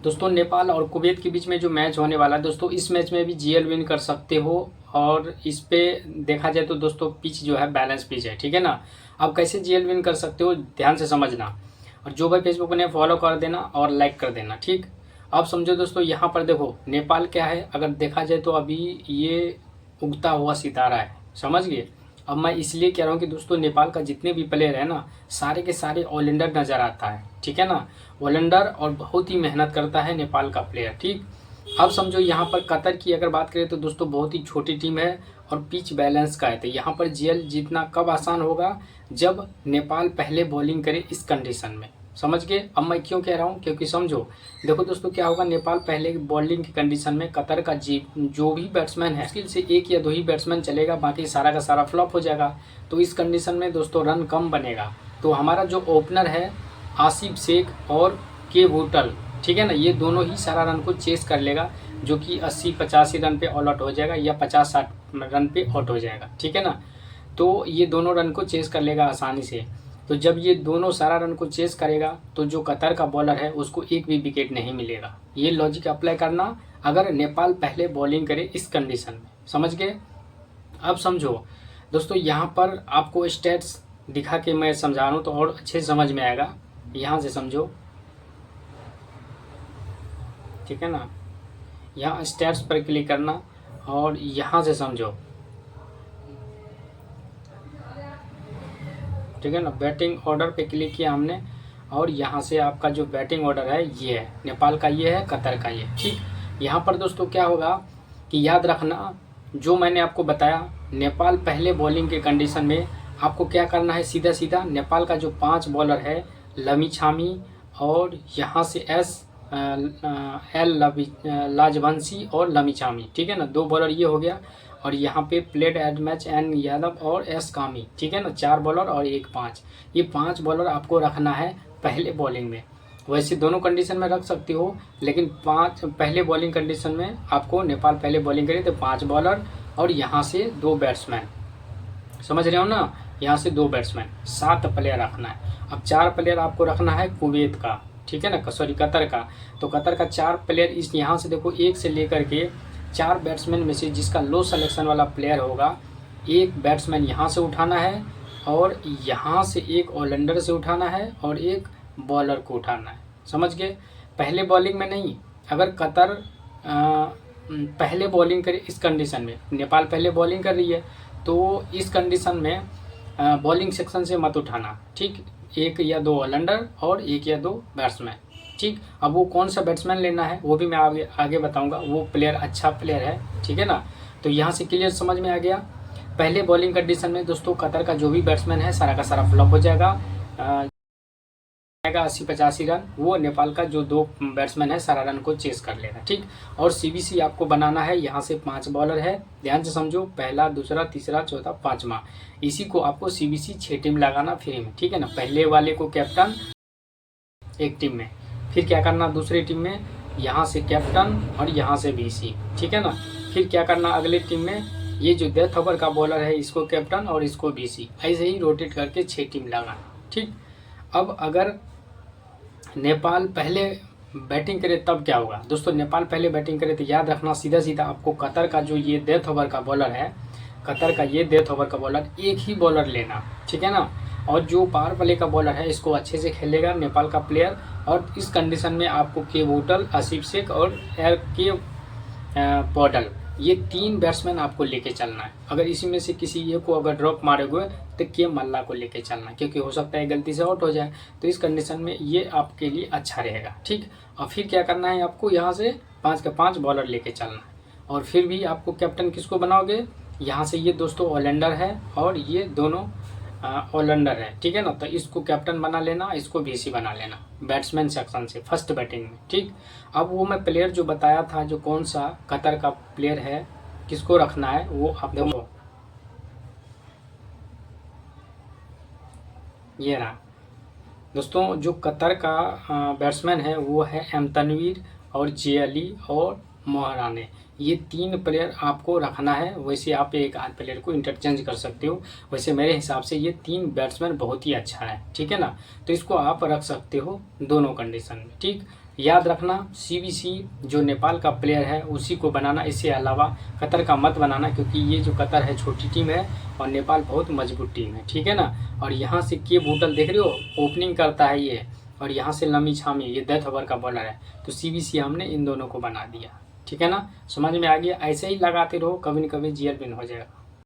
दोस्तों नेपाल और कुवैत के बीच में जो मैच होने वाला है दोस्तों, इस मैच में भी जीएल विन कर सकते हो। और इस पे देखा जाए तो दोस्तों पिच जो है बैलेंस पिच है, ठीक है ना। अब कैसे जीएल विन कर सकते हो ध्यान से समझना। और जो भाई फेसबुक ने फॉलो कर देना और लाइक कर देना, ठीक। अब समझो दोस्तों, यहाँ पर देखो नेपाल क्या है, अगर देखा जाए तो अभी ये उगता हुआ सितारा है, समझ गए। अब मैं इसलिए कह रहा हूँ कि दोस्तों नेपाल का जितने भी प्लेयर है ना, सारे के सारे ऑलराउंडर नज़र आता है, ठीक है ना। ऑलराउंडर और बहुत ही मेहनत करता है नेपाल का प्लेयर, ठीक। अब समझो यहाँ पर कतर की अगर बात करें तो दोस्तों बहुत ही छोटी टीम है और पिच बैलेंस का है, तो यहाँ पर जीएल जीतना कब आसान होगा, जब नेपाल पहले बॉलिंग करे इस कंडीशन में, समझ गए। अब मैं क्यों कह रहा हूँ, क्योंकि समझो देखो दोस्तों क्या होगा, नेपाल पहले बॉलिंग की कंडीशन में कतर का जो भी बैट्समैन है मुश्किल से एक या दो ही बैट्समैन चलेगा, बाकी सारा का सारा फ्लॉप हो जाएगा। तो इस कंडीशन में दोस्तों रन कम बनेगा। तो हमारा जो ओपनर है आसिफ शेख और के वोटल, ठीक है ना, ये दोनों ही सारा रन को चेस कर लेगा, जो कि 80-85 रन पे ऑल आउट हो जाएगा या 50-60 रन पे आउट हो जाएगा, ठीक है ना। तो ये दोनों रन को चेस कर लेगा आसानी से। तो जब ये दोनों सारा रन को चेस करेगा तो जो कतर का बॉलर है उसको एक भी विकेट नहीं मिलेगा। ये लॉजिक अप्लाई करना अगर नेपाल पहले बॉलिंग करे इस कंडीशन में, समझ गए। अब समझो दोस्तों, यहाँ पर आपको स्टेट्स दिखा के मैं समझा रहा हूँ तो और अच्छे समझ में आएगा। यहाँ से समझो, ठीक है ना। यहाँ स्टेट्स पर क्लिक करना और यहाँ से समझो, ठीक है ना। बैटिंग ऑर्डर पे क्लिक किया हमने और यहाँ से आपका जो बैटिंग ऑर्डर है ये है, नेपाल का ये है, कतर का ये, ठीक। यहाँ पर दोस्तों क्या होगा कि याद रखना जो मैंने आपको बताया, नेपाल पहले बॉलिंग के कंडीशन में आपको क्या करना है, सीधा सीधा नेपाल का जो 5 बॉलर है लमिछामी और यहाँ से एल लाजवंशी और लमिछामी, ठीक है ना, 2 बॉलर ये हो गया। और यहाँ पे played at match N Yadav और एस कामी, ठीक है ना, 4 बॉलर और 1 5, ये 5 बॉलर आपको रखना है पहले बॉलिंग में। वैसे दोनों कंडीशन में रख सकती हो, लेकिन 5 पहले बॉलिंग कंडीशन में आपको नेपाल पहले बॉलिंग करे तो 5 बॉलर और यहाँ से 2 बैट्समैन, समझ रहे हो ना, यहाँ से 2 बैट्समैन, 7 प्लेयर रखना है। अब 4 प्लेयर आपको रखना है कुवैत का, ठीक है ना, सॉरी कतर का। तो कतर का 4 प्लेयर इस यहाँ से देखो 1 से लेकर के 4 बैट्समैन में से जिसका लो सिलेक्शन वाला प्लेयर होगा, एक बैट्समैन यहाँ से उठाना है और यहाँ से एक ऑलराउंडर से उठाना है और एक बॉलर को उठाना है, समझ गए। पहले बॉलिंग में नहीं, अगर कतर पहले बॉलिंग करे इस कंडीशन में, नेपाल पहले बॉलिंग कर रही है तो इस कंडीशन में बॉलिंग सेक्शन से मत उठाना, ठीक। 1 या 2 ऑलराउंडर और 1 या 2 बैट्समैन, ठीक। अब वो कौन सा बैट्समैन लेना है वो भी मैं आगे बताऊंगा, वो प्लेयर अच्छा प्लेयर है, ठीक है ना। तो यहाँ से क्लियर समझ में आ गया। पहले बॉलिंग कंडीशन में दोस्तों कतर का जो भी बैट्समैन है सारा का सारा फ्लॉप हो जाएगा, 80-85 रन, वो नेपाल का जो 2 बैट्समैन है सारा रन को चेस कर लेगा, ठीक। और सीबीसी आपको बनाना है, यहाँ से 5 बॉलर है, ध्यान से समझो, पहला, दूसरा, तीसरा, चौथा, 5वां, इसी को आपको सीबीसी 6 टीम लगाना फ्री में, ठीक है ना। पहले वाले को कैप्टन एक टीम में, फिर क्या करना दूसरी टीम में, यहाँ से कैप्टन और यहाँ से बीसी, ठीक है ना। फिर क्या करना अगले टीम में, ये जो डेथ ओवर का बॉलर है इसको कैप्टन और इसको बीसी, ऐसे ही रोटेट करके 6 टीम लगाना, ठीक। अब अगर नेपाल पहले बैटिंग करे तब क्या होगा दोस्तों, नेपाल पहले बैटिंग करे तो याद रखना सीधा सीधा आपको कतर का जो ये डेथ ओवर का बॉलर है, कतर का ये डेथ ओवर का बॉलर एक ही बॉलर लेना, ठीक है ना। और जो पावर प्ले का बॉलर है इसको अच्छे से खेलेगा नेपाल का प्लेयर। और इस कंडीशन में आपको के वोटल, आसिफ शेख और एर के पॉडल, ये 3 बैट्समैन आपको लेके चलना है। अगर इसी में से किसी ये को अगर ड्रॉप मारोगे तो के मल्ला को लेके चलना है, क्योंकि हो सकता है गलती से आउट हो जाए। तो इस कंडीशन में ये आपके लिए अच्छा रहेगा, ठीक। और फिर क्या करना है आपको, यहाँ से 5 के 5 बॉलर लेके चलना है। और फिर भी आपको कैप्टन किसको बनाओगे, यहाँ से ये दोस्तों ऑलराउंडर है और ये दोनों ऑलराउंडर है, ठीक है ना। तो इसको कैप्टन बना लेना, इसको बीसी बना लेना बैट्समैन सेक्शन से फर्स्ट बैटिंग में, ठीक। अब वो मैं प्लेयर जो बताया था, जो कौन सा कतर का प्लेयर है किसको रखना है वो आप देखो, ये रहा दोस्तों। जो कतर का बैट्समैन है वो है एम तनवीर और जे अली और मोहराने, ये 3 प्लेयर आपको रखना है। वैसे आप एक आध प्लेयर को इंटरचेंज कर सकते हो, वैसे मेरे हिसाब से ये 3 बैट्समैन बहुत ही अच्छा है, ठीक है ना। तो इसको आप रख सकते हो दोनों कंडीशन में, ठीक। याद रखना CBC जो नेपाल का प्लेयर है उसी को बनाना, इससे अलावा कतर का मत बनाना, क्योंकि ये जो कतर है छोटी टीम है और नेपाल बहुत मजबूत टीम है, ठीक है ना। और यहाँ से के बूटल देख रहे हो ओपनिंग करता है ये, और यहाँ से लमी छामी ये डेथ ओवर का बॉलर है। तो CBC हमने इन दोनों को बना दिया, ठीक है ना। समझ में आ गया। ऐसे ही लगाते रहो, कभी न कभी GL विन हो जाएगा।